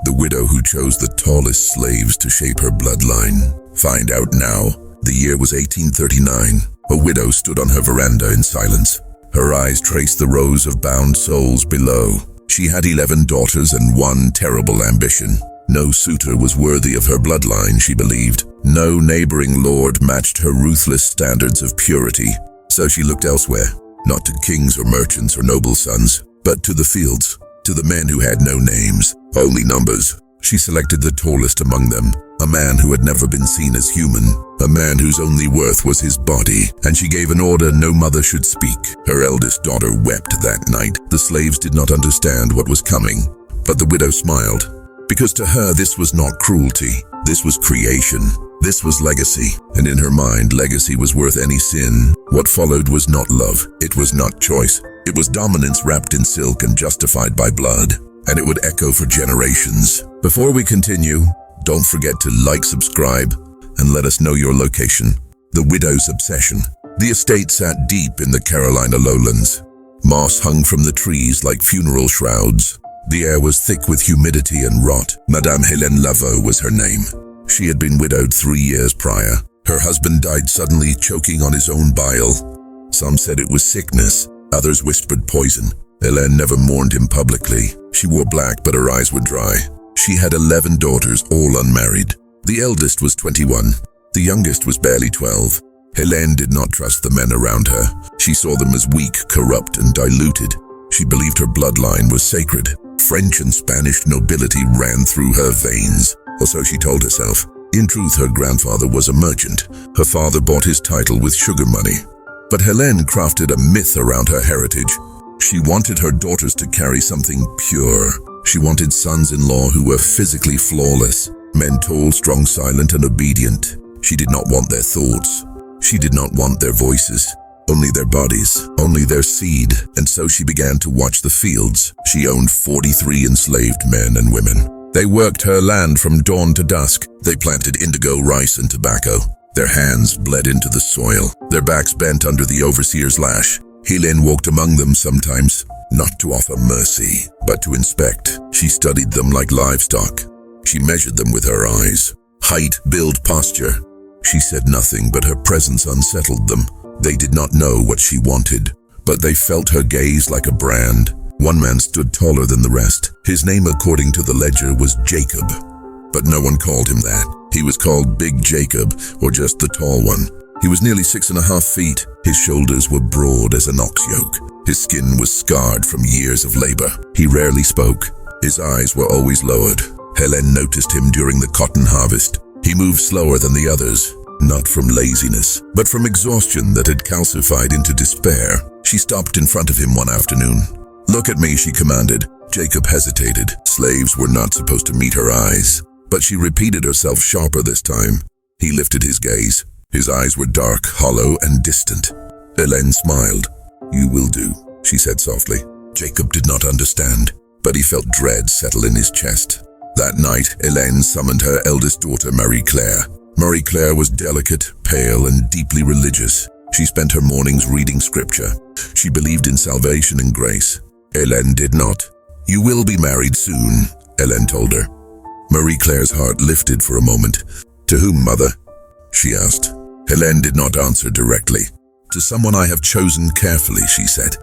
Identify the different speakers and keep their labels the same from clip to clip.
Speaker 1: The widow who chose the tallest slaves to shape her bloodline. Find out now. The year was 1839. A widow stood on her veranda in silence. Her eyes traced the rows of bound souls below. She had 11 daughters and one terrible ambition. No suitor was worthy of her bloodline, she believed. No neighboring lord matched her ruthless standards of purity. So she looked elsewhere, not to kings or merchants or noble sons, but to the fields, to the men who had no names, only numbers. She selected the tallest among them, a man who had never been seen as human, a man whose only worth was his body, and she gave an order no mother should speak. Her eldest daughter wept that night. The slaves did not understand what was coming, but the widow smiled, because to her this was not cruelty, this was creation, this was legacy, and in her mind legacy was worth any sin. What followed was not love, it was not choice, it was dominance wrapped in silk and justified by blood, and it would echo for generations. Before we continue, don't forget to like, subscribe, and let us know your location. The widow's obsession. The estate sat deep in the Carolina lowlands. Moss hung from the trees like funeral shrouds. The air was thick with humidity and rot. Madame Hélène Laveau was her name. She had been widowed 3 years prior. Her husband died suddenly, choking on his own bile. Some said it was sickness, others whispered poison. Hélène never mourned him publicly. She wore black, but her eyes were dry. She had 11 daughters, all unmarried. The eldest was 21. The youngest was barely 12. Hélène did not trust the men around her. She saw them as weak, corrupt, and diluted. She believed her bloodline was sacred. French and Spanish nobility ran through her veins, or so she told herself. In truth, her grandfather was a merchant. Her father bought his title with sugar money. But Hélène crafted a myth around her heritage. She wanted her daughters to carry something pure. She wanted sons-in-law who were physically flawless, men tall, strong, silent, and obedient. She did not want their thoughts. She did not want their voices. Only their bodies, only their seed. And so she began to watch the fields. She owned 43 enslaved men and women. They worked her land from dawn to dusk. They planted indigo, rice, and tobacco. Their hands bled into the soil, their backs bent under the overseer's lash. Hélène walked among them sometimes, not to offer mercy, but to inspect. She studied them like livestock. She measured them with her eyes. Height, build, posture. She said nothing, but her presence unsettled them. They did not know what she wanted, but they felt her gaze like a brand. One man stood taller than the rest. His name, according to the ledger, was Jacob. But no one called him that. He was called Big Jacob, or just the tall one. He was nearly 6.5 feet. His shoulders were broad as an ox yoke. His skin was scarred from years of labor. He rarely spoke. His eyes were always lowered. Hélène noticed him during the cotton harvest. He moved slower than the others, not from laziness, but from exhaustion that had calcified into despair. She stopped in front of him one afternoon. "Look at me," she commanded. Jacob hesitated. Slaves were not supposed to meet her eyes, but she repeated herself sharper this time. He lifted his gaze. His eyes were dark, hollow, and distant. Hélène smiled. "You will do," she said softly. Jacob did not understand, but he felt dread settle in his chest. That night, Hélène summoned her eldest daughter, Marie-Claire. Marie-Claire was delicate, pale, and deeply religious. She spent her mornings reading scripture. She believed in salvation and grace. Hélène did not. "You will be married soon," Hélène told her. Marie-Claire's heart lifted for a moment. "To whom, mother?" she asked. Hélène did not answer directly. "To someone I have chosen carefully," she said.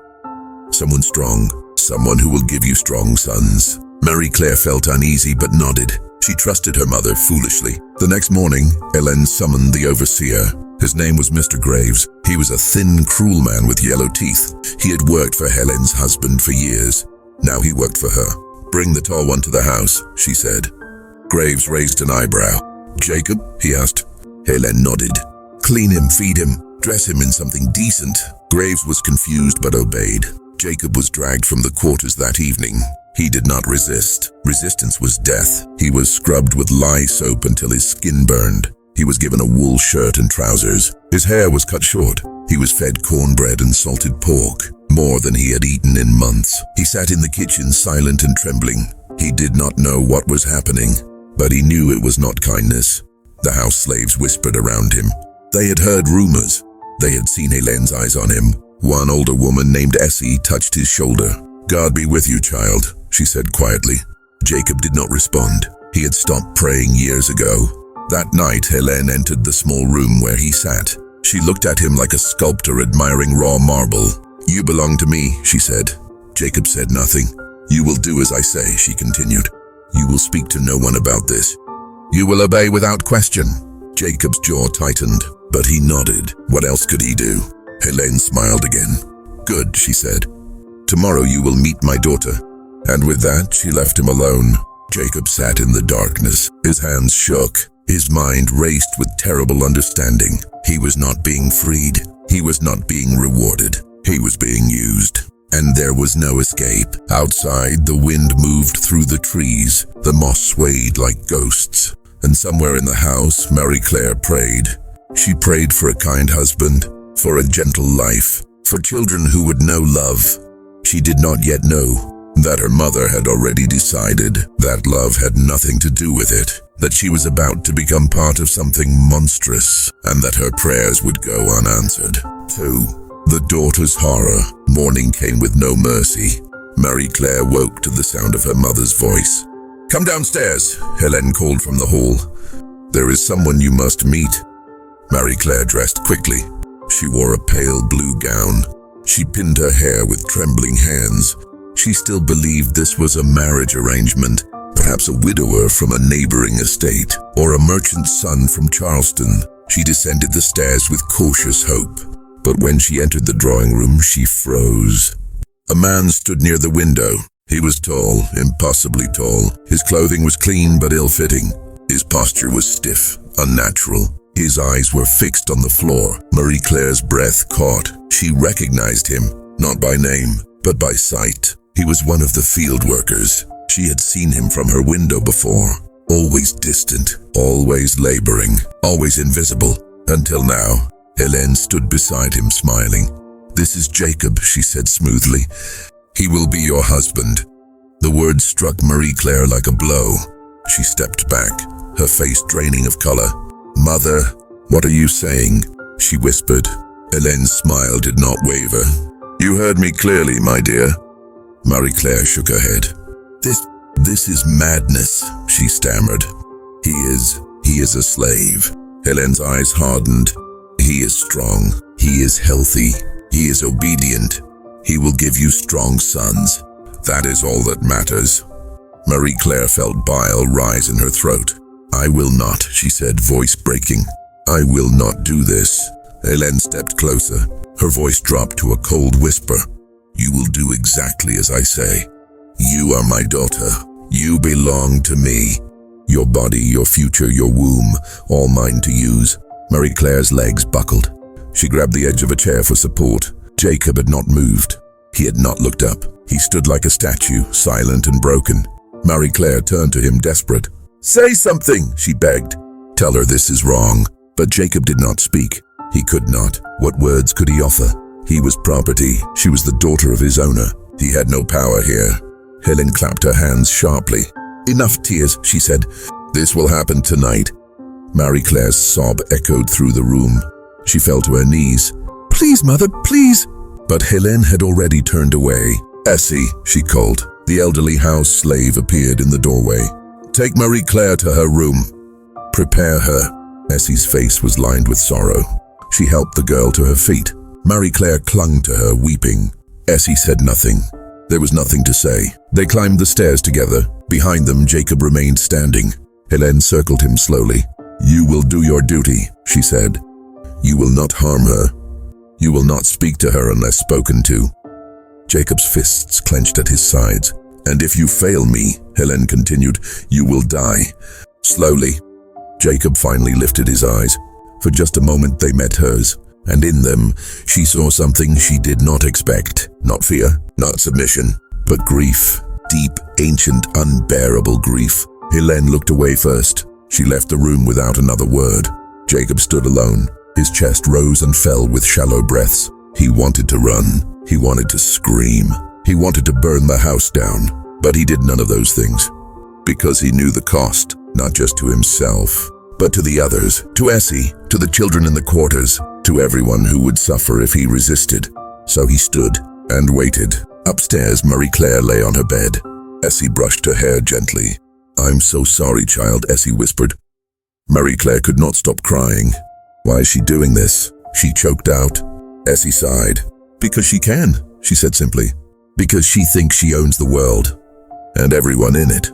Speaker 1: "Someone strong, someone who will give you strong sons." Marie-Claire felt uneasy but nodded. She trusted her mother foolishly. The next morning, Hélène summoned the overseer. His name was Mr. Graves. He was a thin, cruel man with yellow teeth. He had worked for Hélène's husband for years. Now he worked for her. "Bring the tall one to the house," she said. Graves raised an eyebrow. "Jacob?" he asked. Hélène nodded. "Clean him, feed him, dress him in something decent." Graves was confused but obeyed. Jacob was dragged from the quarters that evening. He did not resist. Resistance was death. He was scrubbed with lye soap until his skin burned. He was given a wool shirt and trousers. His hair was cut short. He was fed cornbread and salted pork, more than he had eaten in months. He sat in the kitchen silent and trembling. He did not know what was happening, but he knew it was not kindness. The house slaves whispered around him. They had heard rumors. They had seen Hélène's eyes on him. One older woman named Essie touched his shoulder. "God be with you, child," she said quietly. Jacob did not respond. He had stopped praying years ago. That night, Hélène entered the small room where he sat. She looked at him like a sculptor admiring raw marble. "You belong to me," she said. Jacob said nothing. "You will do as I say," she continued. "You will speak to no one about this. You will obey without question." Jacob's jaw tightened, but he nodded. What else could he do? Hélène smiled again. "Good," she said. "Tomorrow you will meet my daughter." And with that, she left him alone. Jacob sat in the darkness. His hands shook. His mind raced with terrible understanding. He was not being freed. He was not being rewarded. He was being used. And there was no escape. Outside, the wind moved through the trees. The moss swayed like ghosts. And somewhere in the house, Marie-Claire prayed. She prayed for a kind husband, for a gentle life, for children who would know love. She did not yet know that her mother had already decided that love had nothing to do with it, that she was about to become part of something monstrous, and that her prayers would go unanswered. 2. The daughter's horror. Morning came with no mercy. Marie-Claire woke to the sound of her mother's voice. "Come downstairs," Hélène called from the hall. "There is someone you must meet." Marie-Claire dressed quickly. She wore a pale blue gown. She pinned her hair with trembling hands. She still believed this was a marriage arrangement, perhaps a widower from a neighboring estate, or a merchant's son from Charleston. She descended the stairs with cautious hope. But when she entered the drawing room, she froze. A man stood near the window. He was tall, impossibly tall. His clothing was clean but ill-fitting. His posture was stiff, unnatural. His eyes were fixed on the floor. Marie-Claire's breath caught. She recognized him, not by name, but by sight. He was one of the field workers. She had seen him from her window before. Always distant, always laboring, always invisible. Until now, Hélène stood beside him smiling. "This is Jacob," she said smoothly. "He will be your husband." The words struck Marie-Claire like a blow. She stepped back, her face draining of color. "Mother, what are you saying?" she whispered. Hélène's smile did not waver. "You heard me clearly, my dear." Marie-Claire shook her head. This is madness," she stammered. He is a slave." Hélène's eyes hardened. "He is strong. He is healthy. He is obedient. He will give you strong sons. That is all that matters." Marie-Claire felt bile rise in her throat. "I will not," she said, voice breaking. "I will not do this." Hélène stepped closer. Her voice dropped to a cold whisper. "You will do exactly as I say. You are my daughter. You belong to me. Your body, your future, your womb, all mine to use." Marie-Claire's legs buckled. She grabbed the edge of a chair for support. Jacob had not moved. He had not looked up. He stood like a statue, silent and broken. Marie-Claire turned to him, desperate. "Say something," she begged. "Tell her this is wrong." But Jacob did not speak. He could not. What words could he offer? He was property. She was the daughter of his owner. He had no power here. Hélène clapped her hands sharply. "Enough tears," she said. "This will happen tonight." Marie-Claire's sob echoed through the room. She fell to her knees. "Please, mother, please." But Hélène had already turned away. "Essie," she called. The elderly house slave appeared in the doorway. "Take Marie-Claire to her room. Prepare her." Essie's face was lined with sorrow. She helped the girl to her feet. Marie-Claire clung to her, weeping. Essie said nothing. There was nothing to say. They climbed the stairs together. Behind them, Jacob remained standing. Hélène circled him slowly. "You will do your duty," she said. "You will not harm her. You will not speak to her unless spoken to." Jacob's fists clenched at his sides. "And if you fail me," Hélène continued, "you will die." Slowly, Jacob finally lifted his eyes. For just a moment they met hers, and in them she saw something she did not expect. Not fear, not submission, but grief. Deep, ancient, unbearable grief. Hélène looked away first. She left the room without another word. Jacob stood alone. His chest rose and fell with shallow breaths. He wanted to run. He wanted to scream. He wanted to burn the house down. But he did none of those things. Because he knew the cost, not just to himself, but to the others, to Essie, to the children in the quarters, to everyone who would suffer if he resisted. So he stood and waited. Upstairs, Marie-Claire lay on her bed. Essie brushed her hair gently. "I'm so sorry, child," Essie whispered. Marie-Claire could not stop crying. "Why is she doing this?" she choked out. Essie sighed. "Because she can," she said simply. "Because she thinks she owns the world, and everyone in it."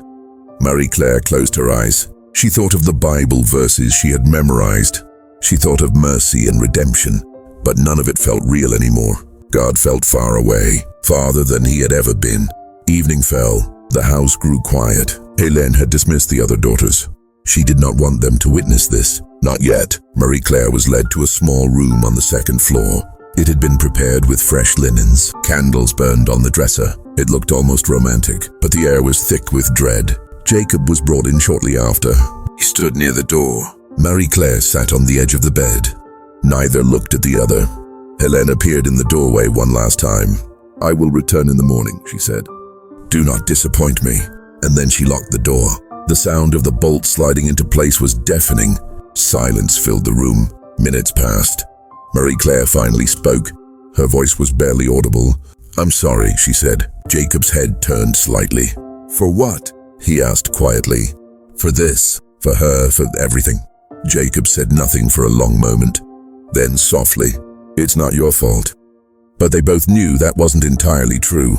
Speaker 1: Marie-Claire closed her eyes. She thought of the Bible verses she had memorized. She thought of mercy and redemption, but none of it felt real anymore. God felt far away, farther than he had ever been. Evening fell. The house grew quiet. Hélène had dismissed the other daughters. She did not want them to witness this. Not yet. Marie-Claire was led to a small room on the second floor. It had been prepared with fresh linens. Candles burned on the dresser. It looked almost romantic, but the air was thick with dread. Jacob was brought in shortly after. He stood near the door. Marie-Claire sat on the edge of the bed. Neither looked at the other. Hélène appeared in the doorway one last time. "I will return in the morning," she said. "Do not disappoint me." And then she locked the door. The sound of the bolt sliding into place was deafening. Silence filled the room. Minutes passed. Marie-Claire finally spoke. Her voice was barely audible. "I'm sorry," she said. Jacob's head turned slightly. "For what?" he asked quietly. "For this, for her, for everything." Jacob said nothing for a long moment. Then softly, "It's not your fault." But they both knew that wasn't entirely true.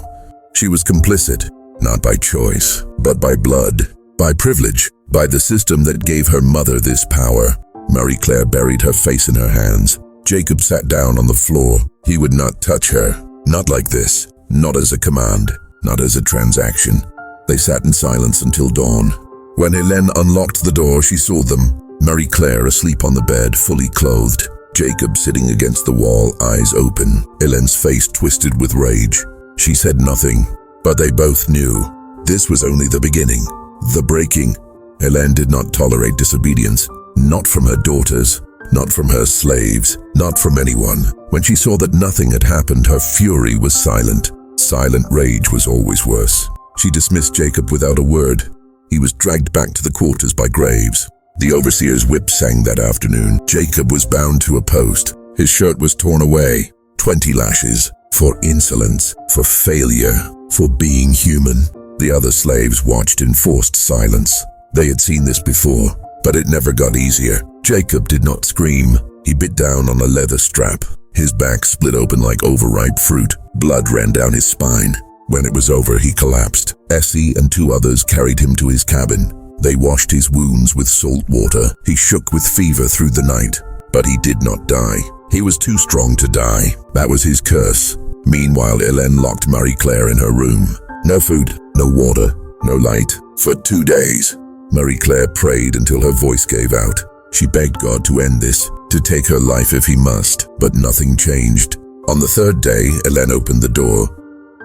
Speaker 1: She was complicit, not by choice, but by blood, by privilege, by the system that gave her mother this power. Marie-Claire buried her face in her hands. Jacob sat down on the floor. He would not touch her. Not like this. Not as a command. Not as a transaction. They sat in silence until dawn. When Hélène unlocked the door, she saw them. Marie-Claire asleep on the bed, fully clothed. Jacob sitting against the wall, eyes open. Hélène's face twisted with rage. She said nothing, but they both knew. This was only the beginning. The breaking. Hélène did not tolerate disobedience. Not from her daughters. Not from her slaves. Not from anyone. When she saw that nothing had happened, her fury was silent. Silent rage was always worse. She dismissed Jacob without a word. He was dragged back to the quarters by Graves. The overseer's whip sang that afternoon. Jacob was bound to a post. His shirt was torn away. 20 lashes. For insolence. For failure. For being human. The other slaves watched in forced silence. They had seen this before, but it never got easier. Jacob did not scream. He bit down on a leather strap. His back split open like overripe fruit. Blood ran down his spine. When it was over, he collapsed. Essie and 2 others carried him to his cabin. They washed his wounds with salt water. He shook with fever through the night, but he did not die. He was too strong to die. That was his curse. Meanwhile, Hélène locked Marie-Claire in her room. No food, no water, no light. For 2 days, Marie-Claire prayed until her voice gave out. She begged God to end this, to take her life if he must, but nothing changed. On the 3rd day, Hélène opened the door.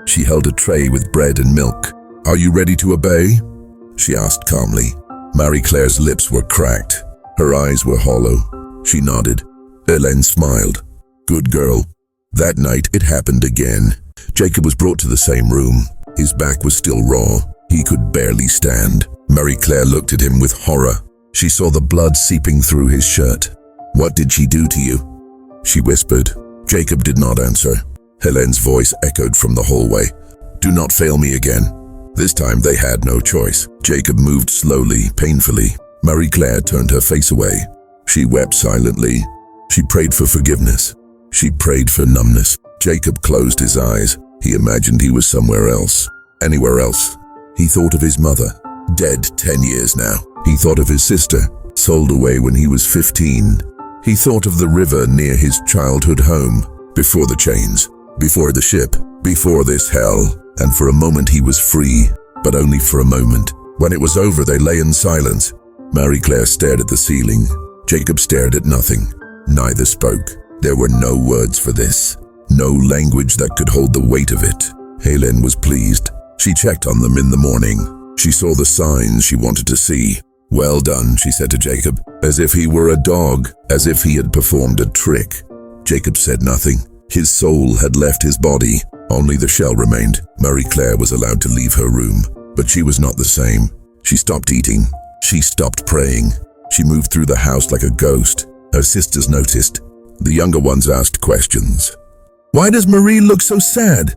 Speaker 1: She held a tray with bread and milk. "Are you ready to obey?" she asked calmly. Marie-Claire's lips were cracked. Her eyes were hollow. She nodded. Hélène smiled. "Good girl." That night, it happened again. Jacob was brought to the same room. His back was still raw. He could barely stand. Marie-Claire looked at him with horror. She saw the blood seeping through his shirt. "What did she do to you?" she whispered. Jacob did not answer. Hélène's voice echoed from the hallway. "Do not fail me again." This time they had no choice. Jacob moved slowly, painfully. Marie-Claire turned her face away. She wept silently. She prayed for forgiveness. She prayed for numbness. Jacob closed his eyes. He imagined he was somewhere else. Anywhere else. He thought of his mother, dead 10 years now. He thought of his sister, sold away when he was 15. He thought of the river near his childhood home, before the chains, before the ship, before this hell. And for a moment he was free, but only for a moment. When it was over, they lay in silence. Marie-Claire stared at the ceiling. Jacob stared at nothing. Neither spoke. There were no words for this. No language that could hold the weight of it. Hélène was pleased. She checked on them in the morning. She saw the signs she wanted to see. "Well done," she said to Jacob, as if he were a dog, as if he had performed a trick. Jacob said nothing. His soul had left his body. Only the shell remained. Marie-Claire was allowed to leave her room, but she was not the same. She stopped eating. She stopped praying. She moved through the house like a ghost. Her sisters noticed. The younger ones asked questions. "Why does Marie look so sad?"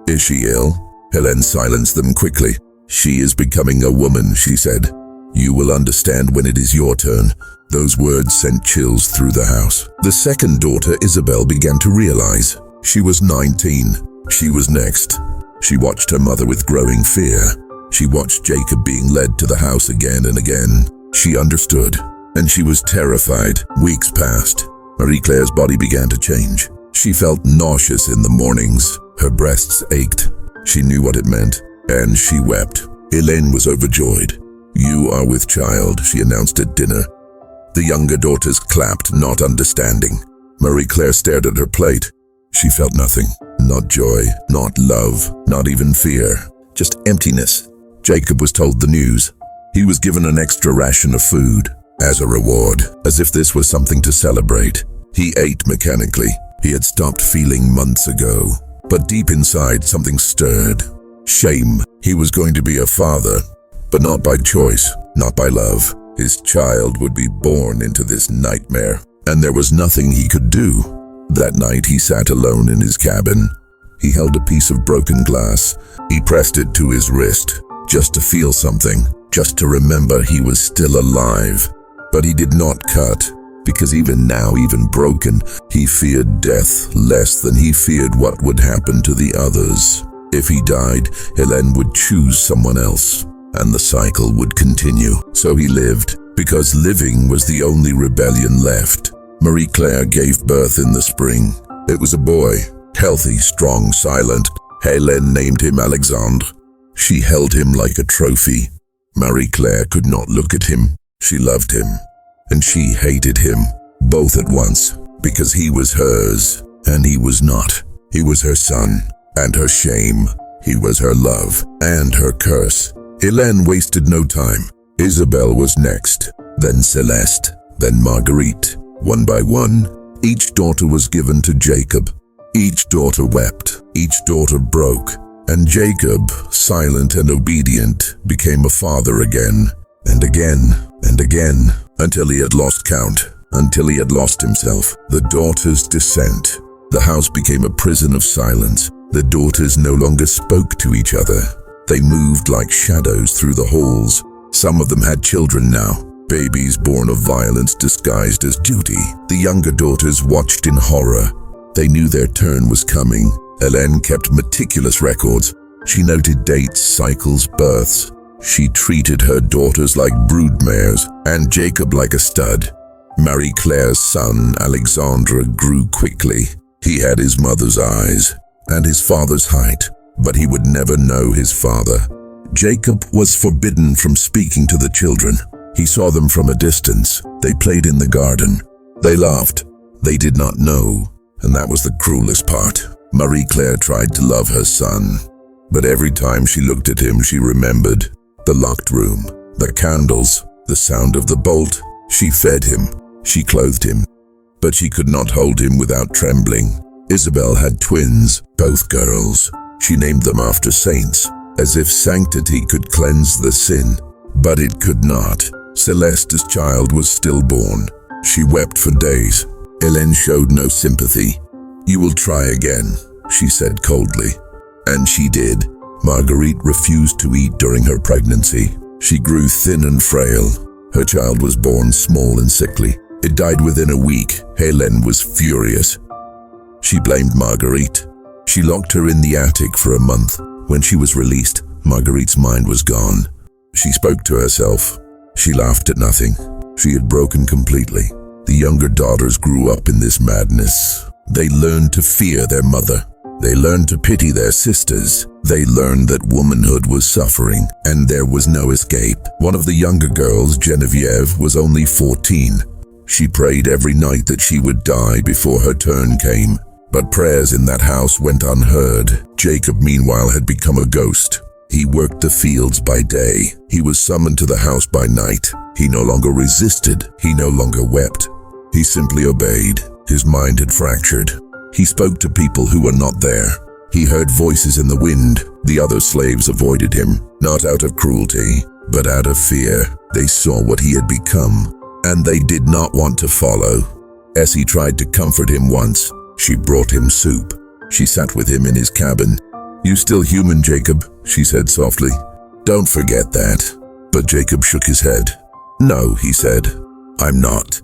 Speaker 1: "Is she ill?" Hélène silenced them quickly. "She is becoming a woman," she said. "You will understand when it is your turn." Those words sent chills through the house. The second daughter, Isabel, began to realize. She was 19. She was next. She watched her mother with growing fear. She watched Jacob being led to the house again and again. She understood, and she was terrified. Weeks passed. Marie-Claire's body began to change. She felt nauseous in the mornings. Her breasts ached. She knew what it meant, and she wept. Hélène was overjoyed. "You are with child," she announced at dinner. The younger daughters clapped, not understanding. Marie-Claire stared at her plate. She felt nothing. Not joy, not love, not even fear. Just emptiness. Jacob was told the news. He was given an extra ration of food as a reward, as if this was something to celebrate. He ate mechanically. He had stopped feeling months ago. But deep inside, something stirred. Shame. He was going to be a father, but not by choice, not by love. His child would be born into this nightmare, and there was nothing he could do. That night he sat alone in his cabin. He held a piece of broken glass. He pressed it to his wrist, just to feel something, just to remember he was still alive. But he did not cut, because even now, even broken, he feared death less than he feared what would happen to the others. If he died, Hélène would choose someone else, and the cycle would continue. So he lived, because living was the only rebellion left. Marie-Claire gave birth in the spring. It was a boy, healthy, strong, silent. Hélène named him Alexandre. She held him like a trophy. Marie-Claire could not look at him. She loved him, and she hated him, both at once, because he was hers, and he was not. He was her son, and her shame. He was her love, and her curse. Hélène wasted no time. Isabelle was next, then Celeste, then Marguerite. One by one, each daughter was given to Jacob. Each daughter wept, each daughter broke, and Jacob, silent and obedient, became a father again, and again, and again, until he had lost count, until he had lost himself. The daughters' descent. The house became a prison of silence. The daughters no longer spoke to each other. They moved like shadows through the halls. Some of them had children now, babies born of violence disguised as duty. The younger daughters watched in horror. They knew their turn was coming. Hélène kept meticulous records. She noted dates, cycles, births. She treated her daughters like broodmares and Jacob like a stud. Marie-Claire's son, Alexandre, grew quickly. He had his mother's eyes and his father's height, but he would never know his father. Jacob was forbidden from speaking to the children. He saw them from a distance. They played in the garden. They laughed. They did not know, and that was the cruelest part. Marie-Claire tried to love her son, but every time she looked at him, she remembered the locked room, the candles, the sound of the bolt. She fed him. She clothed him, but she could not hold him without trembling. Isabelle had twins, both girls. She named them after saints, as if sanctity could cleanse the sin, but it could not. Celeste's child was stillborn. She wept for days. Hélène showed no sympathy. "You will try again," she said coldly. And she did. Marguerite refused to eat during her pregnancy. She grew thin and frail. Her child was born small and sickly. It died within a week. Hélène was furious. She blamed Marguerite. She locked her in the attic for a month. When she was released, Marguerite's mind was gone. She spoke to herself. She laughed at nothing. She had broken completely. The younger daughters grew up in this madness. They learned to fear their mother. They learned to pity their sisters. They learned that womanhood was suffering, and there was no escape. One of the younger girls, Geneviève, was only 14. She prayed every night that she would die before her turn came. But prayers in that house went unheard. Jacob, meanwhile, had become a ghost. He worked the fields by day. He was summoned to the house by night. He no longer resisted. He no longer wept. He simply obeyed. His mind had fractured. He spoke to people who were not there. He heard voices in the wind. The other slaves avoided him, not out of cruelty, but out of fear. They saw what he had become, and they did not want to follow. Essie tried to comfort him once. She brought him soup. She sat with him in his cabin. "You still human, Jacob?" she said softly. Don't forget that. But Jacob shook his head. No, he said. I'm not.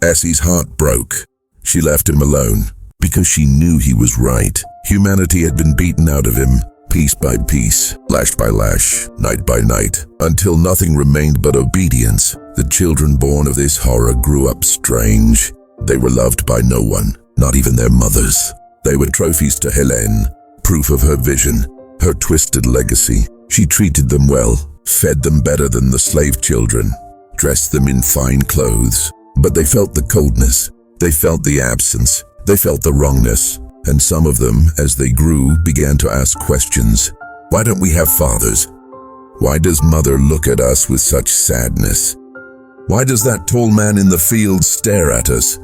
Speaker 1: Essie's heart broke. She left him alone because she knew he was right. Humanity had been beaten out of him, piece by piece, lash by lash, night by night, until nothing remained but obedience. The children born of this horror grew up strange. They were loved by no one, not even their mothers. They were trophies to Helene, proof of her vision, her twisted legacy. She treated them well, fed them better than the slave children, dressed them in fine clothes. But they felt the coldness, they felt the absence, they felt the wrongness. And some of them, as they grew, began to ask questions. Why don't we have fathers? Why does mother look at us with such sadness? Why does that tall man in the field stare at us?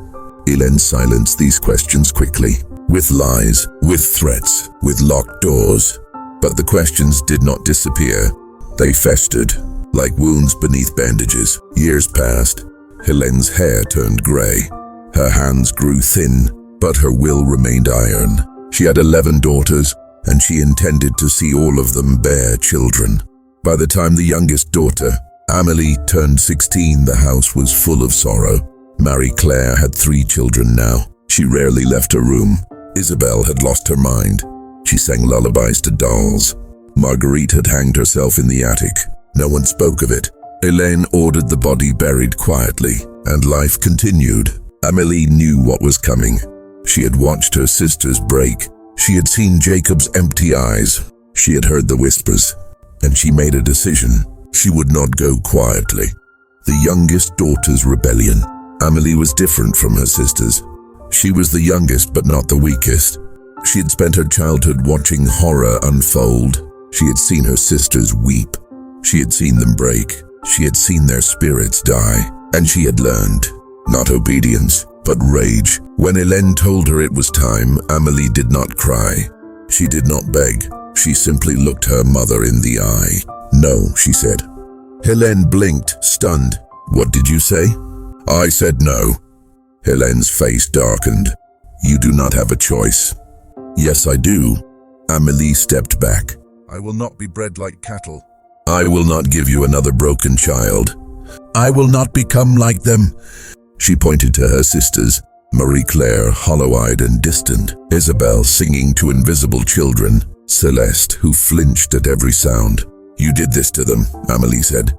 Speaker 1: Helene silenced these questions quickly, with lies, with threats, with locked doors. But the questions did not disappear. They festered, like wounds beneath bandages. Years passed. Helene's hair turned gray. Her hands grew thin, but her will remained iron. She had 11 daughters, and she intended to see all of them bear children. By the time the youngest daughter, Amélie, turned 16, the house was full of sorrow. Marie-Claire had 3 children now. She rarely left her room. Isabelle had lost her mind. She sang lullabies to dolls. Marguerite had hanged herself in the attic. No one spoke of it. Helene ordered the body buried quietly, and life continued. Amélie knew what was coming. She had watched her sisters break. She had seen Jacob's empty eyes. She had heard the whispers, and she made a decision. She would not go quietly. The youngest daughter's rebellion. Amélie was different from her sisters. She was the youngest but not the weakest. She had spent her childhood watching horror unfold. She had seen her sisters weep. She had seen them break. She had seen their spirits die. And she had learned, not obedience, but rage. When Helene told her it was time, Amélie did not cry. She did not beg. She simply looked her mother in the eye. No, she said. Helene blinked, stunned. What did you say? I said no. Helene's face darkened. You do not have a choice. Yes, I do. Amélie stepped back. I will not be bred like cattle. I will not give you another broken child. I will not become like them. She pointed to her sisters, Marie-Claire, hollow-eyed and distant, Isabelle singing to invisible children, Celeste, who flinched at every sound. You did this to them, Amélie said.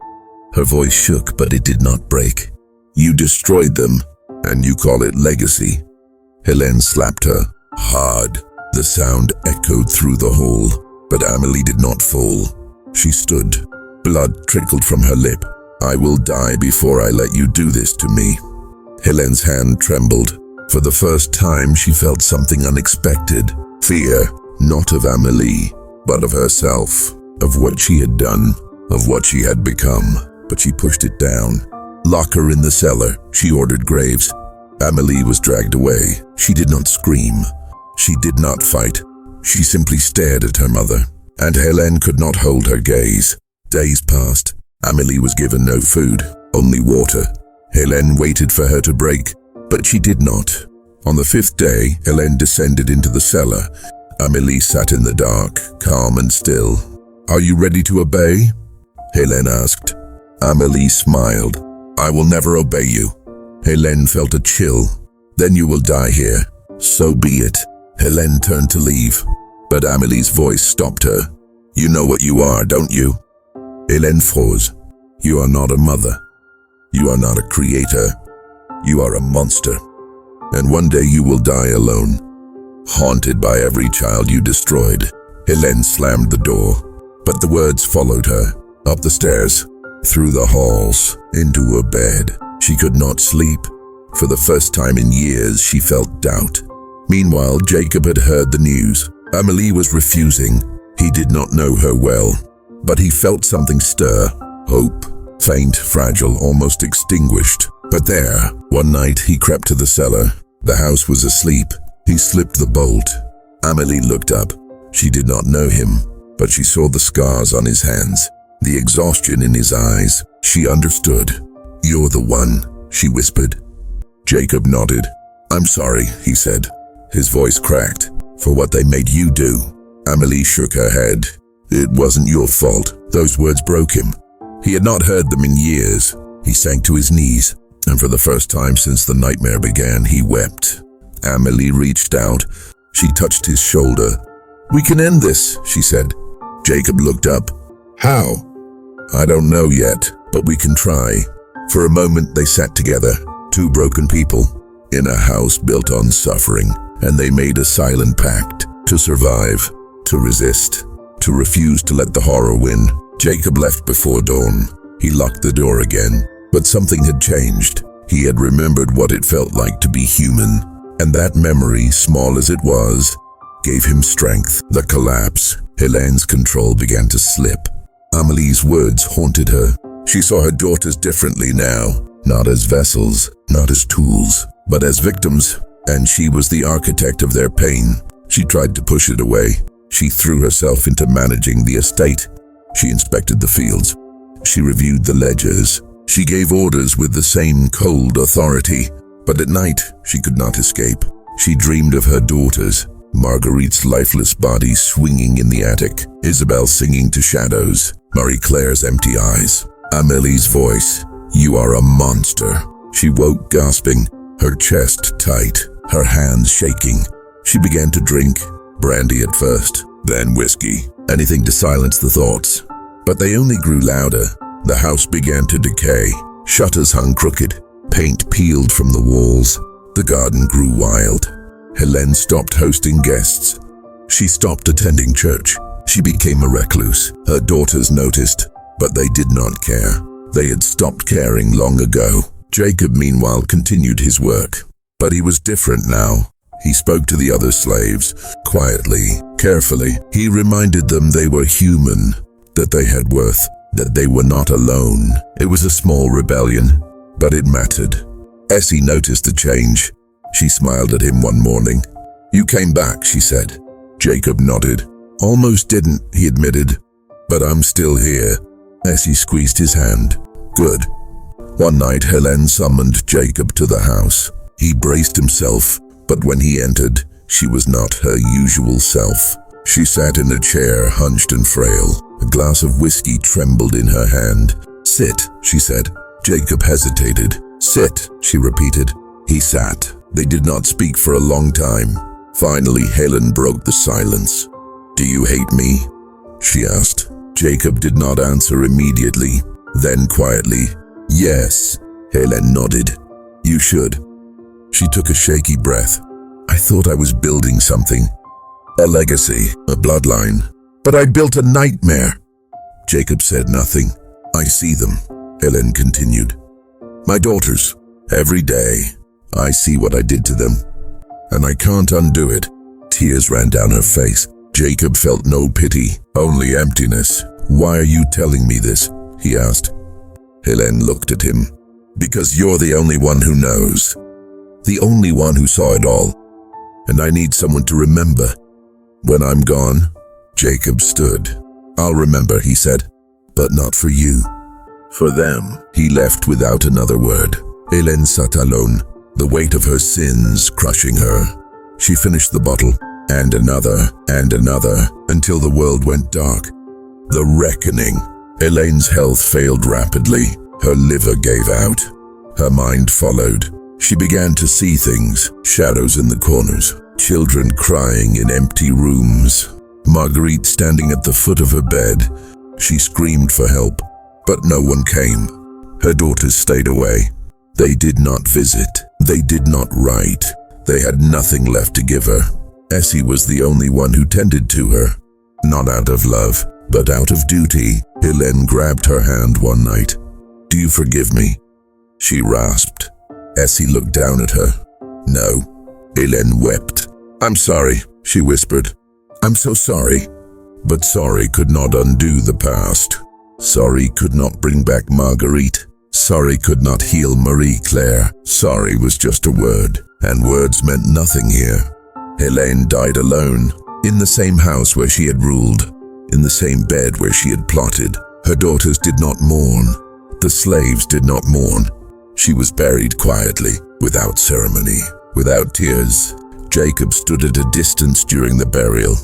Speaker 1: Her voice shook, but it did not break. You destroyed them, and you call it legacy. Helene slapped her, hard. The sound echoed through the hall, but Amélie did not fall. She stood. Blood trickled from her lip. I will die before I let you do this to me. Helene's hand trembled. For the first time, she felt something unexpected. Fear, not of Amélie, but of herself, of what she had done, of what she had become. But she pushed it down. Lock her in the cellar, she ordered Graves. Amélie was dragged away. She did not scream. She did not fight. She simply stared at her mother, and Helene could not hold her gaze. Days passed. Amélie was given no food, only water. Helene waited for her to break, but she did not. On the 5th day, Helene descended into the cellar. Amélie sat in the dark, calm and still. Are you ready to obey? Helene asked. Amélie smiled. I will never obey you. Helene felt a chill. Then you will die here. So be it. Helene turned to leave, but Amélie's voice stopped her. You know what you are, don't you? Helene froze. You are not a mother. You are not a creator. You are a monster. And one day you will die alone, haunted by every child you destroyed. Helene slammed the door, but the words followed her, up the stairs, through the halls, into her bed. She could not sleep. For the first time in years, she felt doubt. Meanwhile, Jacob had heard the news. Amélie was refusing. He did not know her well, but he felt something stir. Hope. Faint, fragile, almost extinguished. But there, one night, he crept to the cellar. The house was asleep. He slipped the bolt. Amélie looked up. She did not know him, but she saw the scars on his hands, the exhaustion in his eyes. She understood. You're the one, she whispered. Jacob nodded. I'm sorry, he said. His voice cracked. For what they made you do. Amélie shook her head. It wasn't your fault. Those words broke him. He had not heard them in years. He sank to his knees, and for the first time since the nightmare began, he wept. Amelie reached out. She touched his shoulder. "We can end this," she said. Jacob looked up. "How?" "I don't know yet, but we can try." For a moment they sat together, two broken people, in a house built on suffering, and they made a silent pact to survive, to resist, to refuse to let the horror win. Jacob left before dawn. He locked the door again, but something had changed. He had remembered what it felt like to be human, and that memory, small as it was, gave him strength. The collapse, Helene's control began to slip. Amelie's words haunted her. She saw her daughters differently now, not as vessels, not as tools, but as victims, and she was the architect of their pain. She tried to push it away. She threw herself into managing the estate. She inspected the fields. She reviewed the ledgers. She gave orders with the same cold authority, but at night she could not escape. She dreamed of her daughters, Marguerite's lifeless body swinging in the attic, Isabel singing to shadows, Marie-Claire's empty eyes, Amélie's voice, "You are a monster." She woke gasping, her chest tight, her hands shaking. She began to drink, brandy at first, then whiskey, anything to silence the thoughts. But they only grew louder. The house began to decay. Shutters hung crooked. Paint peeled from the walls. The garden grew wild. Helene stopped hosting guests. She stopped attending church. She became a recluse. Her daughters noticed, but they did not care. They had stopped caring long ago. Jacob, meanwhile, continued his work. But he was different now. He spoke to the other slaves, quietly, carefully. He reminded them they were human, that they had worth, that they were not alone. It was a small rebellion, but it mattered. Essie noticed the change. She smiled at him one morning. "You came back," she said. Jacob nodded. "Almost didn't," he admitted. "But I'm still here." Essie squeezed his hand. "Good." One night, Helene summoned Jacob to the house. He braced himself, but when he entered, she was not her usual self. She sat in a chair, hunched and frail. A glass of whiskey trembled in her hand. "Sit," she said. Jacob hesitated. "Sit," she repeated. He sat. They did not speak for a long time. Finally, Helen broke the silence. "Do you hate me?" she asked. Jacob did not answer immediately. Then quietly, "Yes." Helen nodded. "You should." She took a shaky breath. "I thought I was building something. A legacy, a bloodline. But I built a nightmare." Jacob said nothing. "I see them," Helen continued. "My daughters. Every day, I see what I did to them. And I can't undo it." Tears ran down her face. Jacob felt no pity, only emptiness. "Why are you telling me this?" he asked. Helen looked at him. "Because you're the only one who knows. The only one who saw it all. And I need someone to remember. When I'm gone." Jacob stood. "I'll remember," he said, "but not for you. For them." He left without another word. Hélène sat alone, the weight of her sins crushing her. She finished the bottle, and another, until the world went dark. The reckoning. Hélène's health failed rapidly. Her liver gave out. Her mind followed. She began to see things, shadows in the corners, children crying in empty rooms, Marguerite standing at the foot of her bed. She screamed for help, but no one came. Her daughters stayed away. They did not visit. They did not write. They had nothing left to give her. Essie was the only one who tended to her, not out of love, but out of duty. Hélène grabbed her hand one night. "Do you forgive me?" she rasped. Essie looked down at her. "No." Hélène wept. "I'm sorry," she whispered. "I'm so sorry." But sorry could not undo the past. Sorry could not bring back Marguerite. Sorry could not heal Marie-Claire. Sorry was just a word, and words meant nothing here. Hélène died alone, in the same house where she had ruled, in the same bed where she had plotted. Her daughters did not mourn. The slaves did not mourn. She was buried quietly, without ceremony, without tears. Jacob stood at a distance during the burial.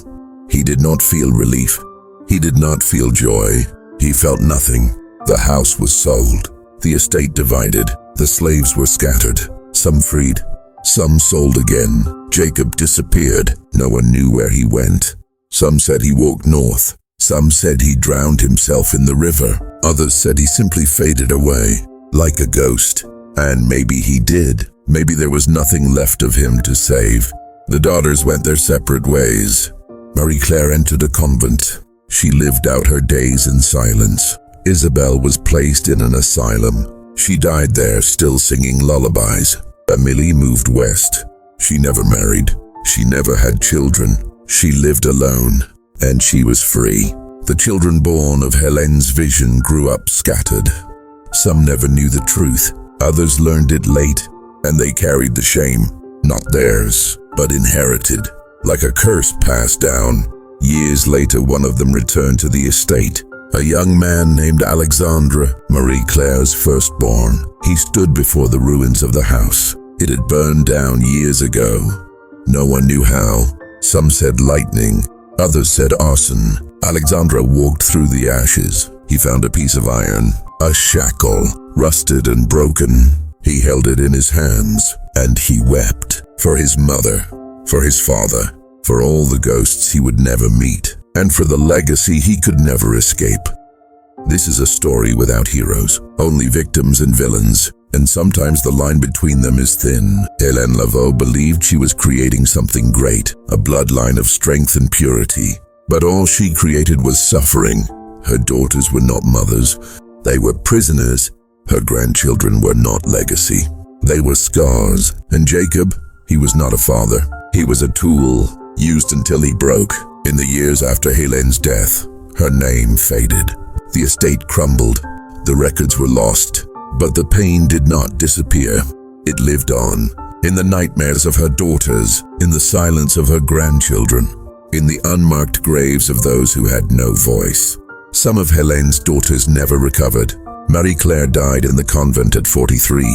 Speaker 1: He did not feel relief. He did not feel joy. He felt nothing. The house was sold. The estate divided. The slaves were scattered. Some freed. Some sold again. Jacob disappeared. No one knew where he went. Some said he walked north. Some said he drowned himself in the river. Others said he simply faded away, like a ghost. And maybe he did. Maybe there was nothing left of him to save. The daughters went their separate ways. Marie-Claire entered a convent. She lived out her days in silence. Isabel was placed in an asylum. She died there, still singing lullabies. Amélie moved west. She never married. She never had children. She lived alone, and she was free. The children born of Hélène's vision grew up scattered. Some never knew the truth. Others learned it late, and they carried the shame. Not theirs, but inherited. Like a curse passed down. Years later, one of them returned to the estate. A young man named Alexandre, Marie-Claire's firstborn. He stood before the ruins of the house. It had burned down years ago. No one knew how. Some said lightning, others said arson. Alexandre walked through the ashes. He found a piece of iron, a shackle, rusted and broken. He held it in his hands, and he wept for his mother, for his father, for all the ghosts he would never meet, and for the legacy he could never escape. This is a story without heroes, only victims and villains, and sometimes the line between them is thin. Hélène Laveau believed she was creating something great, a bloodline of strength and purity. But all she created was suffering. Her daughters were not mothers. They were prisoners. Her grandchildren were not legacy. They were scars. And Jacob, he was not a father. He was a tool, used until he broke. In the years after Hélène's death, her name faded. The estate crumbled. The records were lost. But the pain did not disappear. It lived on, in the nightmares of her daughters, in the silence of her grandchildren, in the unmarked graves of those who had no voice. Some of Hélène's daughters never recovered. Marie-Claire died in the convent at 43.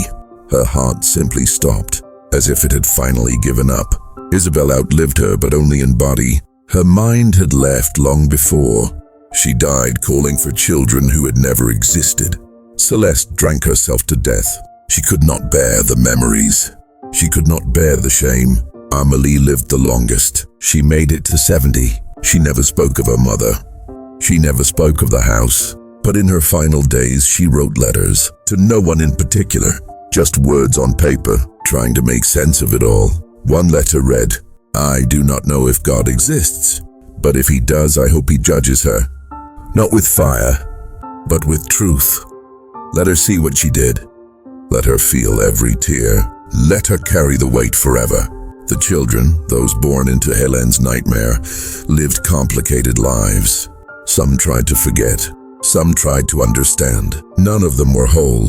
Speaker 1: Her heart simply stopped, as if it had finally given up. Isabel outlived her, but only in body. Her mind had left long before. She died calling for children who had never existed. Celeste drank herself to death. She could not bear the memories. She could not bear the shame. Amélie lived the longest. She made it to 70. She never spoke of her mother. She never spoke of the house. But in her final days, she wrote letters to no one in particular, just words on paper, trying to make sense of it all. One letter read, "I do not know if God exists, but if he does, I hope he judges her. Not with fire, but with truth. Let her see what she did. Let her feel every tear. Let her carry the weight forever." The children, those born into Hélène's nightmare, lived complicated lives. Some tried to forget. Some tried to understand. None of them were whole.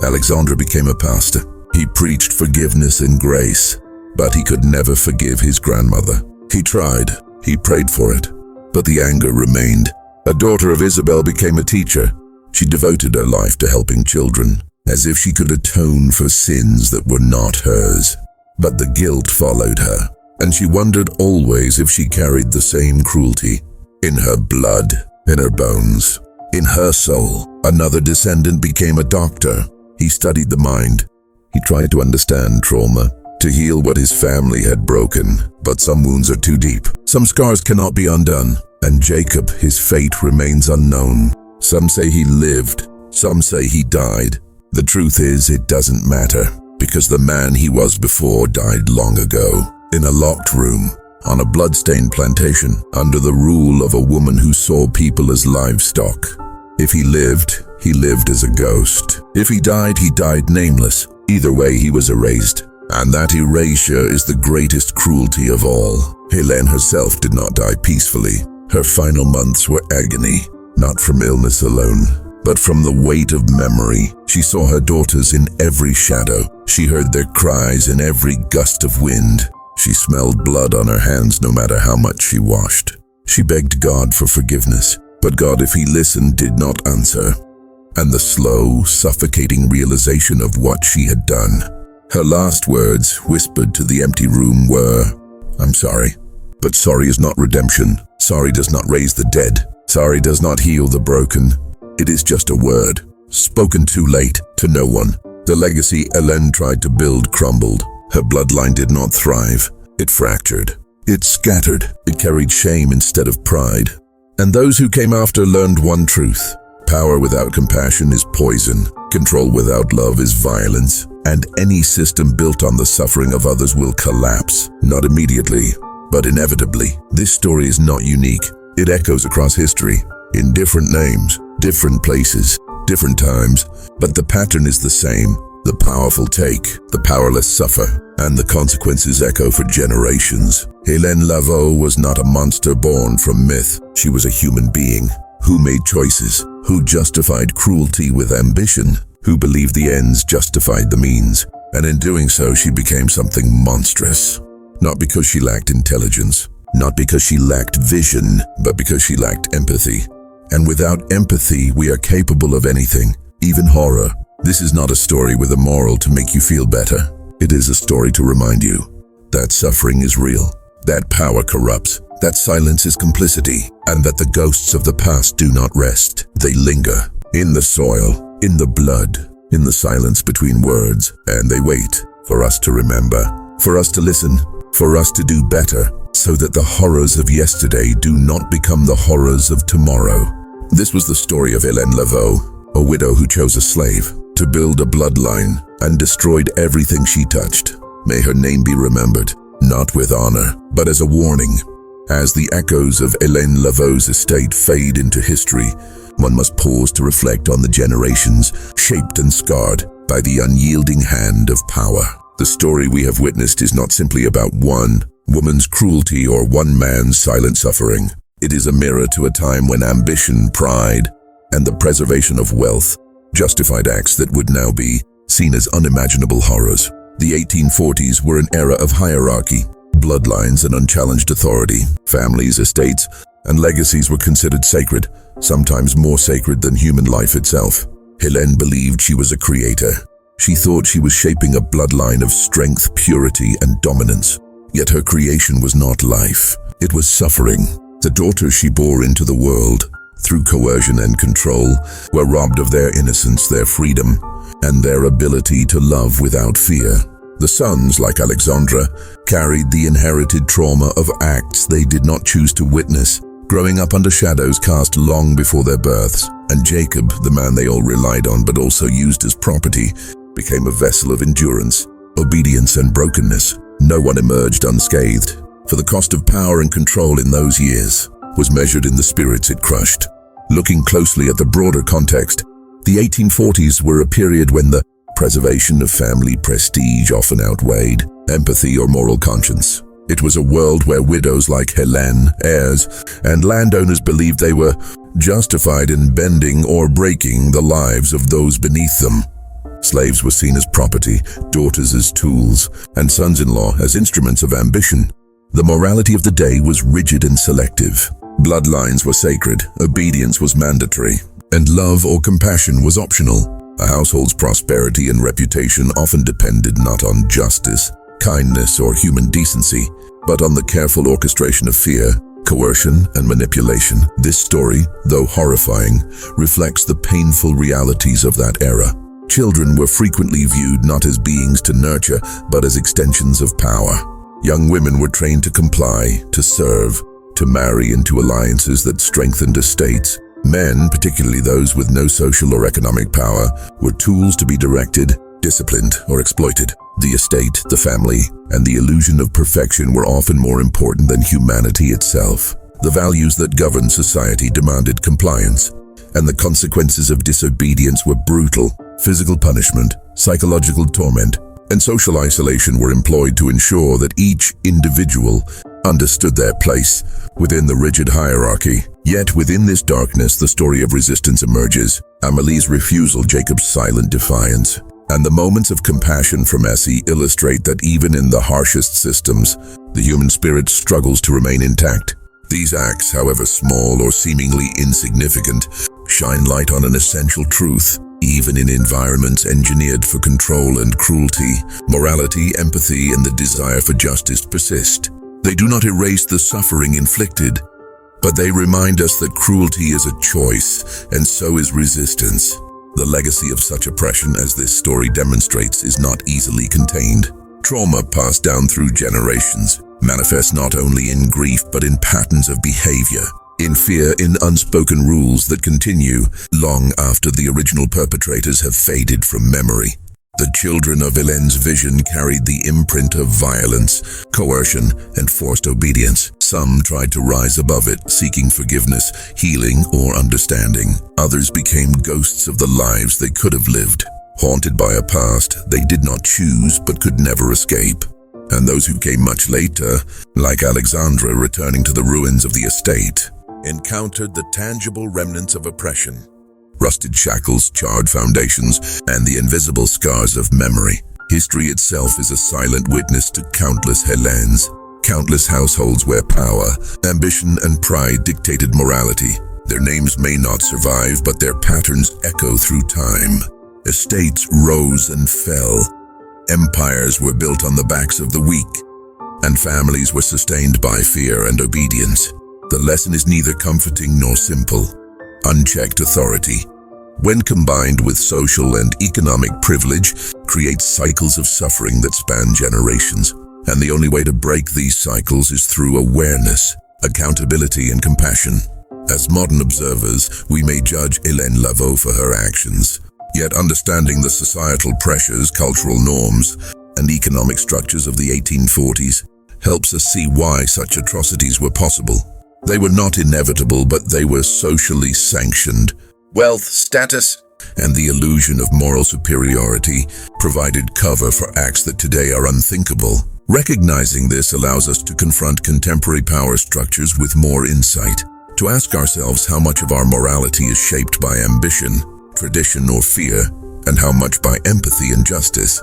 Speaker 1: Alexandre became a pastor. He preached forgiveness and grace, but he could never forgive his grandmother. He tried. He prayed for it, but the anger remained. A daughter of Isabel became a teacher. She devoted her life to helping children, as if she could atone for sins that were not hers. But the guilt followed her, and she wondered always if she carried the same cruelty. In her blood, in her bones, in her soul. Another descendant became a doctor. He studied the mind. He tried to understand trauma, to heal what his family had broken. But some wounds are too deep. Some scars cannot be undone. And Jacob, his fate remains unknown. Some say he lived, some say he died. The truth is, it doesn't matter, because the man he was before died long ago, in a locked room, on a bloodstained plantation, under the rule of a woman who saw people as livestock. If he lived as a ghost. If he died nameless. Either way, he was erased. And that erasure is the greatest cruelty of all. Hélène herself did not die peacefully. Her final months were agony. Not from illness alone, but from the weight of memory. She saw her daughters in every shadow. She heard their cries in every gust of wind. She smelled blood on her hands no matter how much she washed. She begged God for forgiveness, but God, if he listened, did not answer. And the slow, suffocating realization of what she had done. Her last words, whispered to the empty room, were, "I'm sorry, but sorry is not redemption. Sorry does not raise the dead. Sorry does not heal the broken. It is just a word, spoken too late, to no one. The legacy Hélène tried to build crumbled. Her bloodline did not thrive. It fractured. It scattered. It carried shame instead of pride. And those who came after learned one truth. Power without compassion is poison. Control without love is violence. And any system built on the suffering of others will collapse. Not immediately, but inevitably. This story is not unique. It echoes across history, in different names, different places, different times, but the pattern is the same. The powerful take, the powerless suffer, and the consequences echo for generations. Hélène Laveau was not a monster born from myth. She was a human being who made choices, who justified cruelty with ambition, who believed the ends justified the means, and in doing so she became something monstrous. Not because she lacked intelligence, not because she lacked vision, but because she lacked empathy. And without empathy, we are capable of anything, even horror. This is not a story with a moral to make you feel better. It is a story to remind you that suffering is real, that power corrupts, that silence is complicity, and that the ghosts of the past do not rest. They linger in the soil, in the blood, in the silence between words, and they wait for us to remember, for us to listen, for us to do better, so that the horrors of yesterday do not become the horrors of tomorrow. This was the story of Hélène Laveau, a widow who chose a slave to build a bloodline and destroyed everything she touched. May her name be remembered, not with honor, but as a warning. As the echoes of Hélène Laveau's estate fade into history, one must pause to reflect on the generations shaped and scarred by the unyielding hand of power. The story we have witnessed is not simply about one woman's cruelty or one man's silent suffering. It is a mirror to a time when ambition, pride, and the preservation of wealth justified acts that would now be seen as unimaginable horrors. The 1840s were an era of hierarchy, bloodlines and unchallenged authority. Families, estates, and legacies were considered sacred, sometimes more sacred than human life itself. Hélène believed she was a creator. She thought she was shaping a bloodline of strength, purity, and dominance. Yet her creation was not life. It was suffering. The daughters she bore into the world, through coercion and control, were robbed of their innocence, their freedom, and their ability to love without fear. The sons, like Alexandra, carried the inherited trauma of acts they did not choose to witness, growing up under shadows cast long before their births. And Jacob, the man they all relied on but also used as property, became a vessel of endurance, obedience, and brokenness. No one emerged unscathed, for the cost of power and control in those years was measured in the spirits it crushed. Looking closely at the broader context, the 1840s were a period when the preservation of family prestige often outweighed empathy or moral conscience. It was a world where widows like Hélène, heirs, and landowners believed they were justified in bending or breaking the lives of those beneath them. Slaves were seen as property, daughters as tools, and sons-in-law as instruments of ambition. The morality of the day was rigid and selective. Bloodlines were sacred, obedience was mandatory, and love or compassion was optional. A household's prosperity and reputation often depended not on justice, kindness, or human decency, but on the careful orchestration of fear, coercion, and manipulation. This story, though horrifying, reflects the painful realities of that era. Children were frequently viewed not as beings to nurture, but as extensions of power. Young women were trained to comply, to serve, to marry into alliances that strengthened estates. Men, particularly those with no social or economic power, were tools to be directed, disciplined, or exploited. The estate, the family, and the illusion of perfection were often more important than humanity itself. The values that governed society demanded compliance, and the consequences of disobedience were brutal. Physical punishment, psychological torment, and social isolation were employed to ensure that each individual understood their place within the rigid hierarchy. Yet within this darkness, the story of resistance emerges. Amélie's refusal, Jacob's silent defiance, and the moments of compassion from Essie illustrate that even in the harshest systems, the human spirit struggles to remain intact. These acts, however small or seemingly insignificant, shine light on an essential truth. Even in environments engineered for control and cruelty, morality, empathy, and the desire for justice persist. They do not erase the suffering inflicted, But they remind us that cruelty is a choice, and so is resistance. The legacy of such oppression as this story demonstrates is not easily contained. Trauma passed down through generations manifests not only in grief but in patterns of behavior, in fear, in unspoken rules that continue long after the original perpetrators have faded from memory. The children of Helene's vision carried the imprint of violence, coercion, and forced obedience. Some tried to rise above it, seeking forgiveness, healing, or understanding. Others became ghosts of the lives they could have lived, haunted by a past they did not choose but could never escape. And those who came much later, like Alexandra returning to the ruins of the estate, encountered the tangible remnants of oppression. Rusted shackles, charred foundations, and the invisible scars of memory. History itself is a silent witness to countless Helenes, countless households where power, ambition, and pride dictated morality. Their names may not survive, but their patterns echo through time. Estates rose and fell. Empires were built on the backs of the weak, and families were sustained by fear and obedience. The lesson is neither comforting nor simple. Unchecked authority, when combined with social and economic privilege, creates cycles of suffering that span generations. And the only way to break these cycles is through awareness, accountability, and compassion. As modern observers, we may judge Helene Laveau for her actions, yet understanding the societal pressures, cultural norms, and economic structures of the 1840s helps us see why such atrocities were possible. They were not inevitable, but they were socially sanctioned. Wealth, status, and the illusion of moral superiority provided cover for acts that today are unthinkable. Recognizing this allows us to confront contemporary power structures with more insight, to ask ourselves how much of our morality is shaped by ambition, tradition, or fear, and how much by empathy and justice.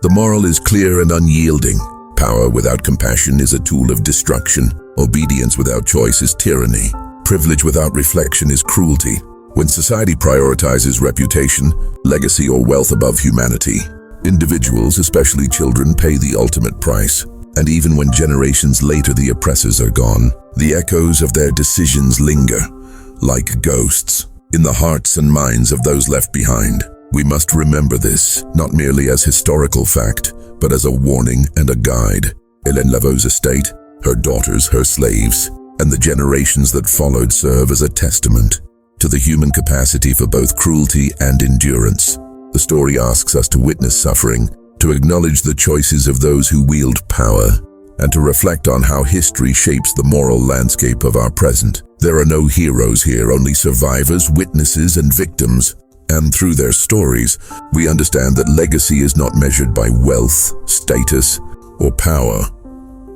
Speaker 1: The moral is clear and unyielding. Power without compassion is a tool of destruction. Obedience without choice is tyranny. Privilege without reflection is cruelty. When society prioritizes reputation, legacy, or wealth above humanity, individuals, especially children, pay the ultimate price. And even when generations later the oppressors are gone, the echoes of their decisions linger, like ghosts, in the hearts and minds of those left behind. We must remember this, not merely as historical fact, but as a warning and a guide. Helene Laveau's estate, her daughters, her slaves, and the generations that followed serve as a testament to the human capacity for both cruelty and endurance. The story asks us to witness suffering, to acknowledge the choices of those who wield power, and to reflect on how history shapes the moral landscape of our present. There are no heroes here, only survivors, witnesses, and victims. And through their stories, we understand that legacy is not measured by wealth, status, or power,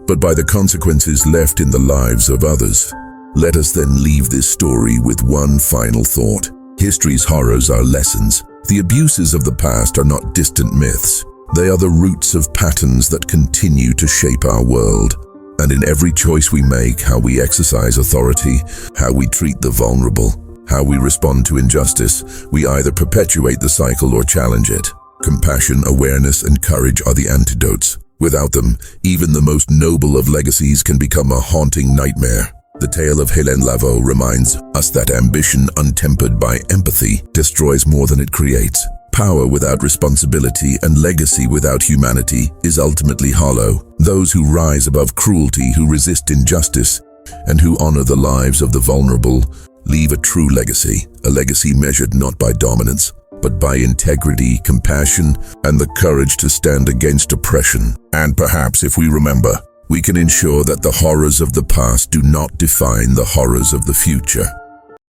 Speaker 1: but by the consequences left in the lives of others. Let us then leave this story with one final thought. History's horrors are lessons. The abuses of the past are not distant myths. They are the roots of patterns that continue to shape our world. And in every choice we make, how we exercise authority, how we treat the vulnerable, how we respond to injustice, we either perpetuate the cycle or challenge it. Compassion, awareness, and courage are the antidotes. Without them, even the most noble of legacies can become a haunting nightmare. The tale of Helene Laveau reminds us that ambition untempered by empathy destroys more than it creates. Power without responsibility and legacy without humanity is ultimately hollow. Those who rise above cruelty, who resist injustice, and who honor the lives of the vulnerable leave a true legacy, a legacy measured not by dominance, but by integrity, compassion, and the courage to stand against oppression. And perhaps if we remember, we can ensure that the horrors of the past do not define the horrors of the future.